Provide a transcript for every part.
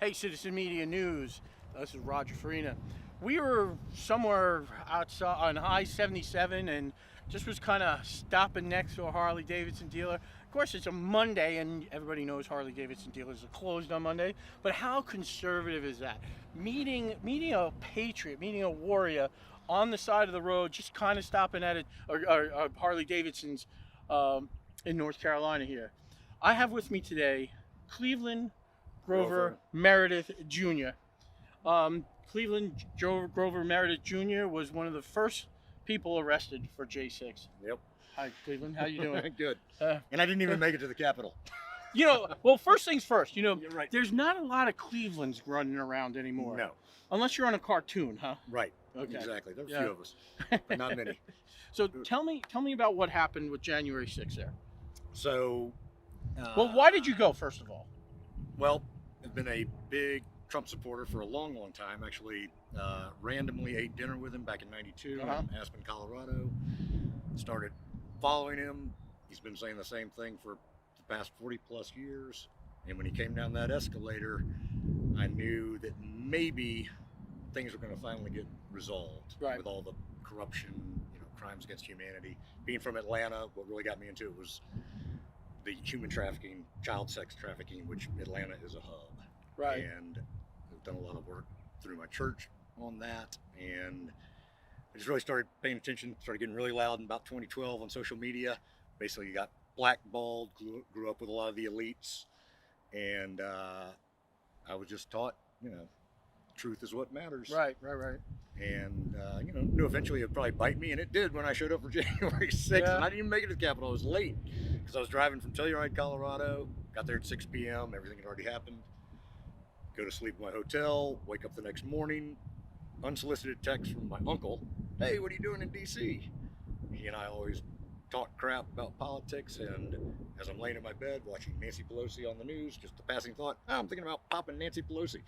Hey, Citizen Media News. This is Roger Farina. We were somewhere outside on I-77 and just was kind of stopping next to a Harley-Davidson dealer. Of course, it's a Monday, and everybody knows Harley-Davidson dealers are closed on Monday. But how conservative is that? Meeting a patriot, meeting a warrior on the side of the road, just kind of stopping at it, or Harley-Davidson's in North Carolina here. I have with me today Cleveland Grover Meredith Jr. Cleveland Grover Meredith Jr. was one of the first people arrested for J6. Yep. Hi, Cleveland. How you doing? Good. And I didn't even make it to the Capitol. You know, well, first things first. You know, You're right. there's not a lot of Clevelands running around anymore. No. Unless you're on a cartoon, huh? Right. Okay. Exactly. There's Yeah. a few of us, but not many. So tell me about what happened with January 6th there. So. Well, why did you go, first of all? Well, I've been a big Trump supporter for a long, long time. Actually, randomly ate dinner with him back in '92 in Aspen, Colorado. Started following him. He's been saying the same thing for the past 40 plus years. And when he came down that escalator, I knew that maybe things were going to finally get resolved with all the corruption, crimes against humanity. Being from Atlanta, what really got me into it was the human trafficking, child sex trafficking, which Atlanta is a hub. Right. And I've done a lot of work through my church on that. And I just really started paying attention, started getting really loud in about 2012 on social media. Basically, you got blackballed, grew up with a lot of the elites. And I was just taught, truth is what matters. Right. And, knew eventually it would probably bite me, and it did when I showed up for January 6th. Yeah. And I didn't even make it to the Capitol. I was late because I was driving from Telluride, Colorado, got there at 6 p.m. Everything had already happened. Go to sleep in my hotel, wake up the next morning, unsolicited text from my uncle. Hey, what are you doing in D.C.? He and I always talk crap about politics, and as I'm laying in my bed watching Nancy Pelosi on the news, just a passing thought, I'm thinking about popping Nancy Pelosi.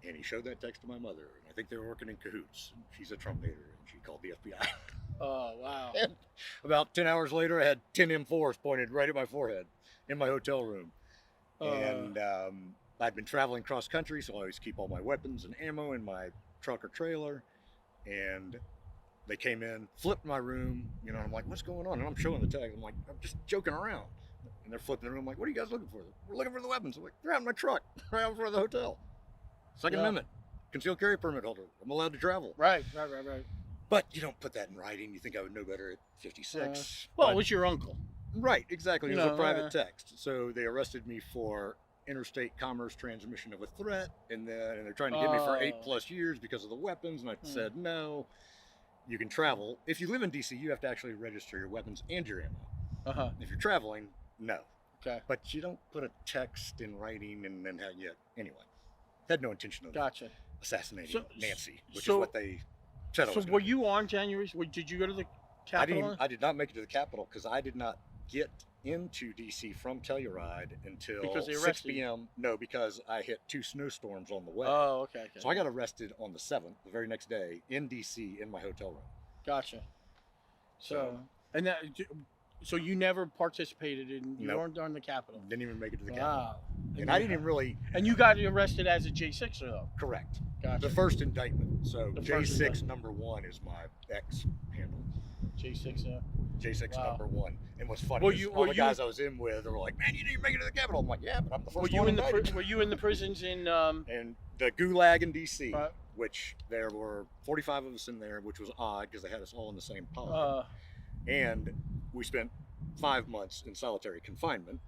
And he showed that text to my mother, and I think they were working in cahoots. She's a Trump hater, and she called the FBI. Oh, wow. And about 10 hours later, I had 10 M4s pointed right at my forehead in my hotel room. And I'd been traveling cross country, so I always keep all my weapons and ammo in my truck or trailer. And they came in, flipped my room, and I'm like, what's going on? And I'm showing the tag. I'm like, I'm just joking around. And they're flipping the room. I'm like, what are you guys looking for? We're looking for the weapons. I'm like, they're out in my truck, right out in front of the hotel. Second Amendment, concealed carry permit holder. I'm allowed to travel. Right. But you don't put that in writing. You think I would know better at 56. Well, it was your uncle. Right, exactly. It was a private text. So they arrested me for interstate commerce transmission of a threat, and they're trying to get me for 8+ years because of the weapons. And I said, no, you can travel. If you live in D.C., you have to actually register your weapons and your ammo. If you're traveling, no. Okay. But you don't put a text in writing and then have yet. Anyway, had no intention of assassinating Nancy, which is what they said I was were you on January? Did you go to the Capitol? I did not make it to the Capitol because I did not get into D.C. from Telluride until 6 p.m. No, because I hit 2 snowstorms on the way. Oh, okay. So I got arrested on the 7th, the very next day, in D.C. in my hotel room. Gotcha. So you never participated in, you weren't on the Capitol? Didn't even make it to the Wow. Capitol. And I didn't even really... And you got arrested as a J6er, though? Correct. Gotcha. The first indictment. So The J6 first indictment. number 1 is my ex handle. J6, J6 number 1. And what's funny Well, is you- all well, the you- guys I was in with were like, man, you didn't make it to the Capitol. I'm like, yeah, but I'm the first Were you one in indicted. were you in the prisons in And the Gulag in D.C., Right. which there were 45 of us in there, which was odd because they had us all in the same pod. And we spent 5 months in solitary confinement,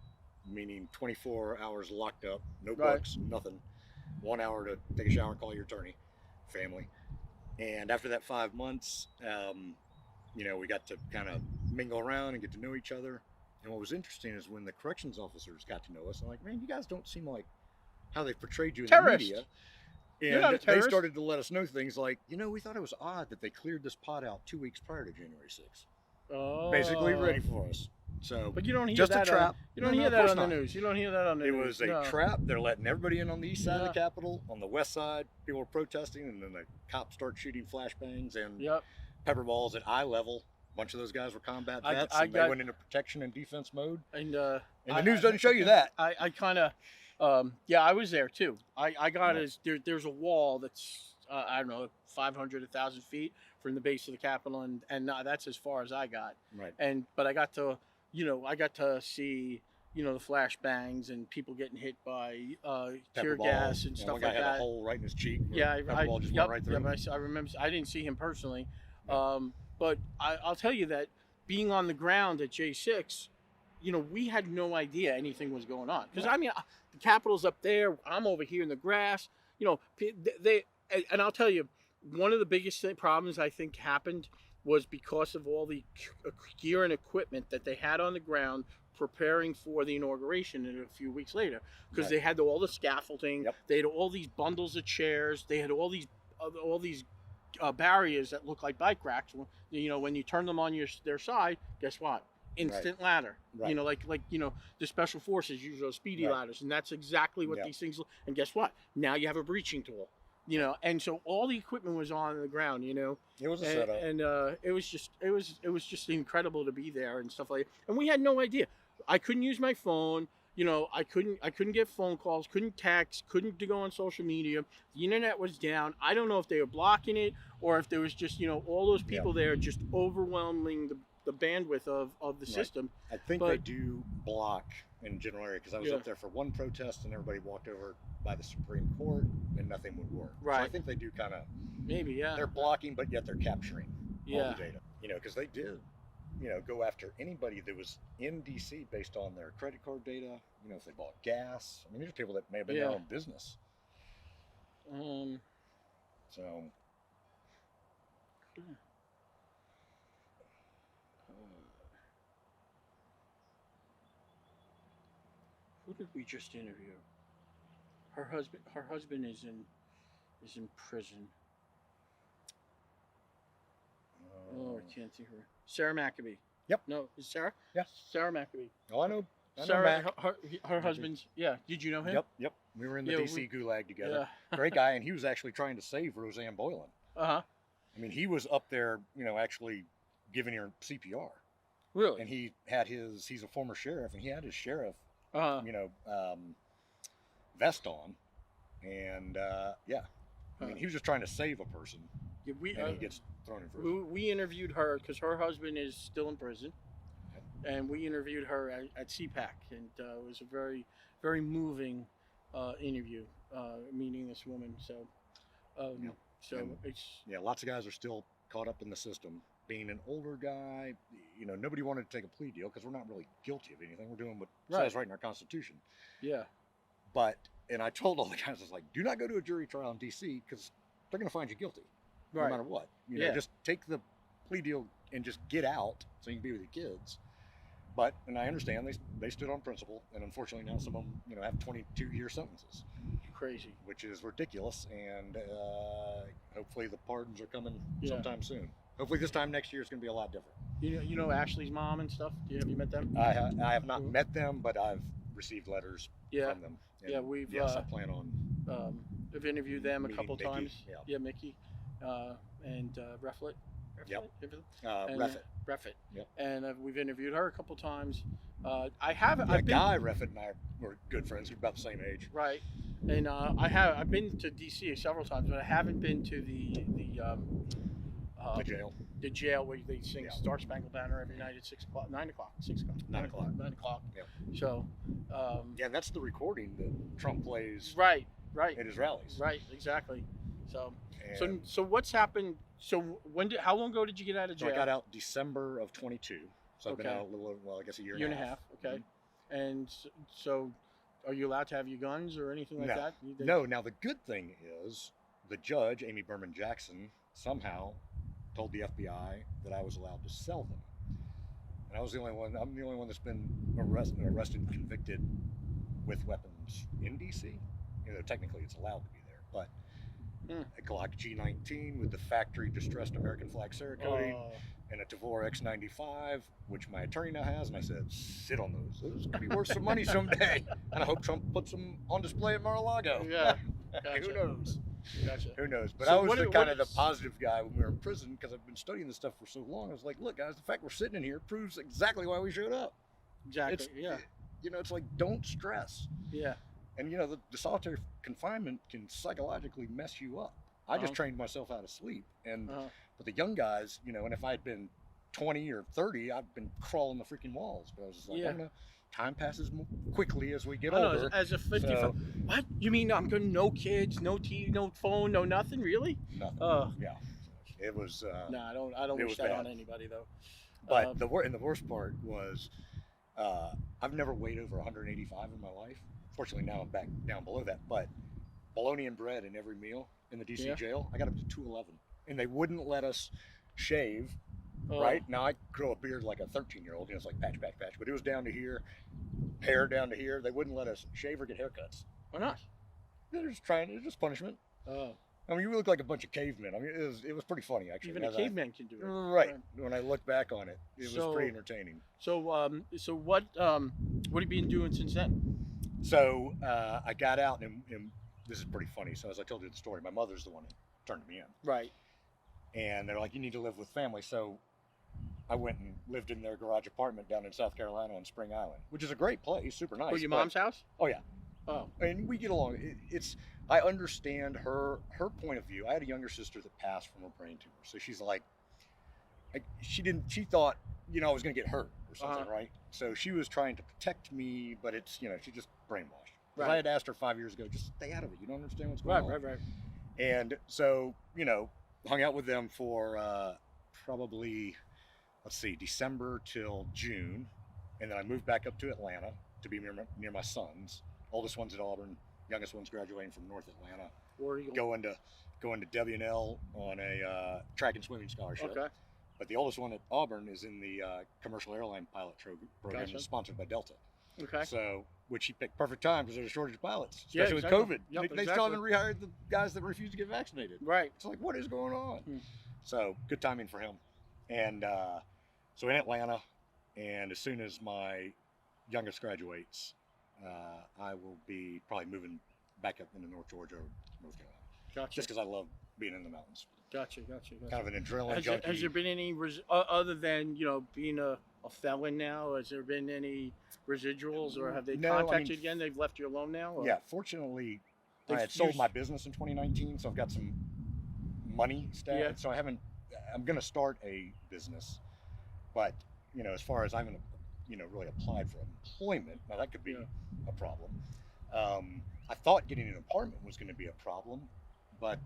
meaning 24 hours locked up, no books, nothing. 1 hour to take a shower and call your attorney, family. And after that 5 months, we got to kind of mingle around and get to know each other. And what was interesting is when the corrections officers got to know us, I'm like, man, you guys don't seem like how they portrayed you in the media. You're not a And they terrorist. started to let us know things like, we thought it was odd that they cleared this pot out 2 weeks prior to January 6th. Basically ready for us. So, but you don't hear just that a trap. You don't No, hear of that course on the not. news. You don't hear that on the It news. was a trap. They're letting everybody in on the east side of the Yeah. Capitol. On the west side, people were protesting, and then the cops start shooting flashbangs and pepper balls at eye level. A bunch of those guys were combat vets, and they went into protection and defense mode. And the news doesn't show you that. I kind of Yeah, I was there too. I got there's a wall that's I don't know 500 1,000 feet from the base of the Capitol, and that's as far as I got. Right. But I got to I got to see the flashbangs and people getting hit by tear gas and stuff one guy like had that. a hole right in his cheek. Yeah, Pepper ball just went right through. I remember. I didn't see him personally, Yeah. but I'll tell you that being on the ground at J6, we had no idea anything was going on. Because the Capitol's up there, I'm over here in the grass. And I'll tell you, one of the biggest problems I think happened was because of all the gear and equipment that they had on the ground preparing for the inauguration a few weeks later, because they had all the scaffolding, they had all these bundles of chairs, they had all these barriers that look like bike racks. When you turn them on their side, guess what? Instant ladder. Right. The special forces use those speedy ladders, and that's exactly what these things. And guess what? Now you have a breaching tool. And so all the equipment was on the ground. It was a setup, and it was just incredible to be there and stuff like that. And we had no idea. I couldn't use my phone. I couldn't get phone calls, couldn't text, couldn't go on social media. The internet was down. I don't know if they were blocking it or if there was just all those people there just overwhelming the bandwidth of the system. I think they do block in general area, because I was up there for one protest and everybody walked over by the Supreme Court and nothing would work. Right. So I think they do kind of maybe they're blocking, but yet they're capturing all the data. Because they did go after anybody that was in DC based on their credit card data. If they bought gas. These are people that may have been their own business. So. Who did we just interview? Her husband is in prison. I can't see her. Sarah Maccabee. Yep. No, is Sarah? Yeah. Sarah Maccabee. Oh, I know. Sarah, her husband's. Yeah. Did you know him? Yep. We were in the DC gulag together. Yeah. Great guy, and he was actually trying to save Roseanne Boylan. He was up there, actually giving her CPR. Really? And he's a former sheriff, and he had his sheriff, vest on, and he was just trying to save a person. Yeah, and he gets thrown in prison. We interviewed her because her husband is still in prison, and we interviewed her at CPAC, and it was a very, very moving interview, meeting this woman. So, it's lots of guys are still caught up in the system. Being an older guy, nobody wanted to take a plea deal because we're not really guilty of anything. We're doing what says right in our Constitution. Yeah. And I told all the guys, I was like, do not go to a jury trial in D.C. because they're going to find you guilty, no matter what. Just take the plea deal and just get out so you can be with your kids. And I understand they stood on principle, and unfortunately now some of them, have 22-year sentences. Crazy. Which is ridiculous, and hopefully the pardons are coming sometime soon. Hopefully this time next year is going to be a lot different. You know Ashley's mom and stuff? Have you met them? I have not met them, but I've received letters from them. And I plan on. I've interviewed them a couple Mickey. times. Yeah, Mickey, and Reflet. Reflet. Yep. And we've interviewed her a couple times. Guy Reflet and I were good friends. We're about the same age. Right. And I've been to DC several times, but I haven't been to the jail. The jail where they sing Star Spangled Banner every night at 6 o'clock, 9 o'clock, 6 o'clock, 9 o'clock, 9 o'clock. Yeah. So. And that's the recording that Trump plays. Right. At his rallies. Right. Exactly. So what's happened? So how long ago did you get out of jail? So I got out December of 22. So I've been out a little over, I guess a year and a half. Okay. Mm-hmm. And so, are you allowed to have your guns or anything like that? No. Now the good thing is, the judge, Amy Berman Jackson, somehow told the FBI that I was allowed to sell them. And I was the only one. I'm the only one that's been arrested and convicted with weapons in DC. Technically it's allowed to be there, but a Glock G19 with the factory distressed American flag Cerakote and a Tavor X95, which my attorney now has, and I said, sit on those. Those could be worth some money someday. And I hope Trump puts them on display at Mar-a-Lago. Yeah. Gotcha. Who knows? Gotcha. Who knows? But So I was the positive guy when we were in prison, because I've been studying this stuff for so long. I was like, look, guys, the fact we're sitting in here proves exactly why we showed up. Exactly. It's like, don't stress. Yeah. And you know, the solitary confinement can psychologically mess you up. I just trained myself out of sleep. And but the young guys, you know, and if I'd been 20 or 30, I've been crawling the freaking walls. But I was just like, time passes quickly as we get older. As a 55. So, what? You mean I'm good? No kids, no TV, no phone, no nothing? Really? Nothing. Yeah. It was. No, I don't wish that on anybody though. But the worst part was, I've never weighed over 185 in my life. Fortunately, now I'm back down below that. But bologna and bread in every meal in the DC jail, I got up to 211, and they wouldn't let us shave. Right now, I grow a beard like a 13-year-old. You know, it's like patch, but it was down to here, hair down to here. They wouldn't let us shave or get haircuts. Why not? They're just trying. It's just punishment. I mean, you look like a bunch of cavemen. I mean, it was pretty funny actually. Even a caveman can do it. Right. When I look back on it, it was pretty entertaining. So what have you been doing since then? So I got out, and this is pretty funny. So as I told you the story, my mother's the one who turned me in. Right. And they're like, you need to live with family. So I went and lived in their garage apartment down in South Carolina on Spring Island, which is a great place, super nice. Oh, your mom's house? Oh yeah. Oh. And we get along. I understand her point of view. I had a younger sister that passed from a brain tumor, so she's like, she thought, you know, I was gonna get hurt or something, right? So she was trying to protect me, but it's, you know, she just brainwashed. Right. I had asked her 5 years ago, just stay out of it. You don't understand what's going on. Right. And so, you know, hung out with them for probably, let's see, December till June, and then I moved back up to Atlanta to be near my sons. Oldest one's at Auburn, youngest one's graduating from North Atlanta. Where are you going to W&L on a track and swimming scholarship. Okay. But the oldest one at Auburn is in the commercial airline pilot program that's sponsored by Delta. Okay. So, which he picked perfect time because there's a shortage of pilots, especially with COVID. Yep, they still haven't rehired the guys that refuse to get vaccinated. Right. It's like, what is going on? So, good timing for him. And so in Atlanta, and as soon as my youngest graduates, I will be probably moving back up into North Georgia or North Carolina. Gotcha. Just because I love being in the mountains. Gotcha. Kind of an adrenaline junkie. Has there been any, other than, you know, being a felon now, has there been any residuals, or have they contacted you again? They've left you alone now? Or? Yeah, fortunately, I had sold my business in 2019, so I've got some money stashed. Yeah. So I'm going to start a business, but, you know, as far as I haven't, you know, really applied for employment, now that could be a problem. I thought getting an apartment was going to be a problem, but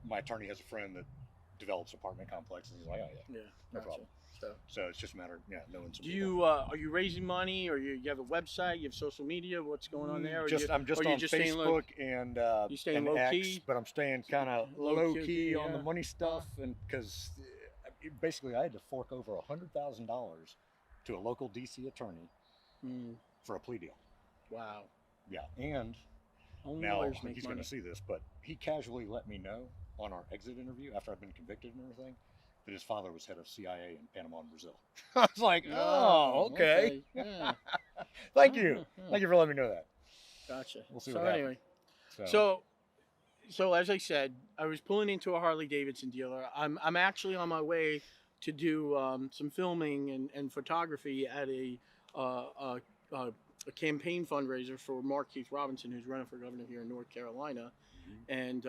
my attorney has a friend that develops apartment complexes. He's like, oh yeah, no problem. So it's just a matter of knowing some people. Are you raising money, or you have a website, you have social media? What's going on there? I'm just on Facebook and X, but I'm staying kind of low key on the money stuff, and because basically I had to fork over $100,000 to a local DC attorney for a plea deal. Wow. Yeah, and only now lawyers make he's money. going to see this, but he casually let me know on our exit interview after I've been convicted and everything that his father was head of CIA in Panama and Brazil. I was like, oh, okay. Yeah. Thank you for letting me know that. Gotcha. We'll see what happens. Anyway, so as I said, I was pulling into a Harley-Davidson dealer. I'm actually on my way to do some filming and photography at a campaign fundraiser for Mark Keith Robinson, who's running for governor here in North Carolina, and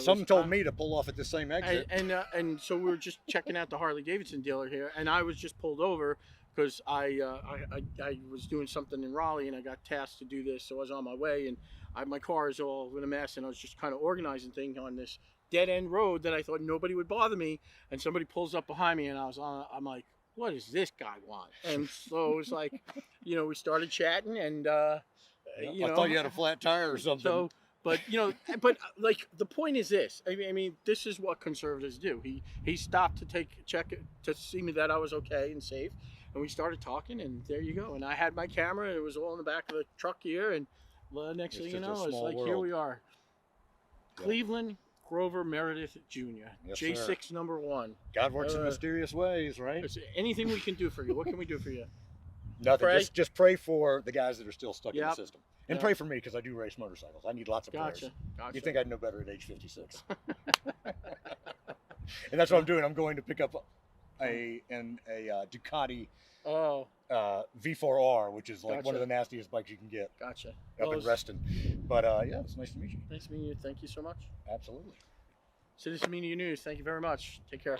someone told me to pull off at the same exit. And so we were just checking out the Harley-Davidson dealer here, and I was just pulled over because I was doing something in Raleigh, and I got tasked to do this, so I was on my way, and my car is all in a mess, and I was just kind of organizing things on this dead-end road that I thought nobody would bother me, and somebody pulls up behind me, and I'm like, what does this guy want? And so it was like, you know, we started chatting, and I thought you had a flat tire or something. So, but like the point is this. I mean, this is what conservatives do. He stopped to check it to see me that I was okay and safe, and we started talking, and there you go. And I had my camera. It was all in the back of the truck here, and the next thing you know, it's like world. Here we are, Cleveland Grover Meredith Jr. Yes, J6 sir. number 1. God works in mysterious ways, right? Anything we can do for you. What can we do for you? Nothing. Pray? Just pray for the guys that are still stuck in the system. And pray for me, because I do race motorcycles. I need lots of prayers. Gotcha. You think I'd know better at age 56. And that's what I'm doing. I'm going to pick up a Ducati Oh, V4R, which is like one Gotcha. of the nastiest bikes you can get gotcha. up Well, in Reston. But yeah, it's nice to meet you. nice meeting you. Thank you so much. Absolutely. Citizen Media News. Thank you very much. Take care.